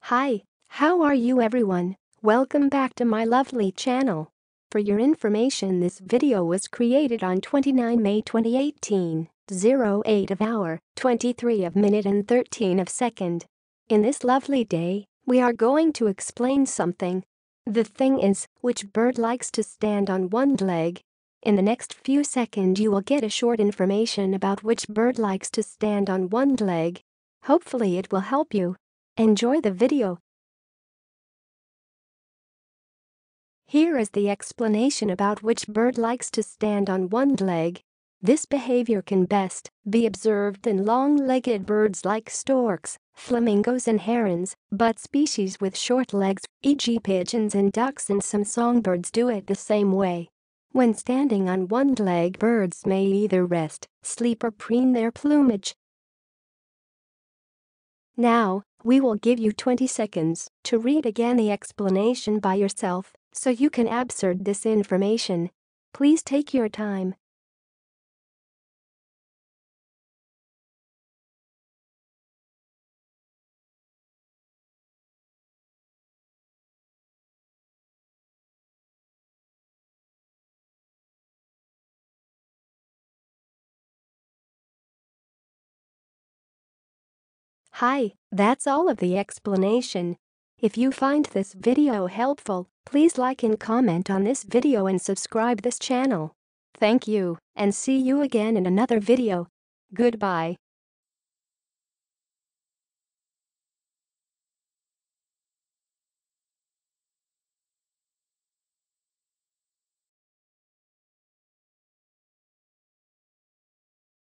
Hi, how are you everyone? Welcome back to my lovely channel. For your information, this video was created on 29 May 2018, 08 of hour, 23 of minute and 13 of second. In this lovely day, we are going to explain something. The thing is, which bird likes to stand on one leg? In the next few seconds you will get a short information about which bird likes to stand on one leg. Hopefully it will help you. Enjoy the video. Here is the explanation about which bird likes to stand on one leg. This behavior can best be observed in long-legged birds like storks, flamingos and herons, but species with short legs, e.g. pigeons and ducks and some songbirds do it the same way. When standing on one leg, birds may either rest, sleep or preen their plumage. Now, we will give you 20 seconds to read again the explanation by yourself so you can absorb this information. Please take your time. Hi, that's all of the explanation. If you find this video helpful, please like and comment on this video and subscribe this channel. Thank you, and see you again in another video. Goodbye.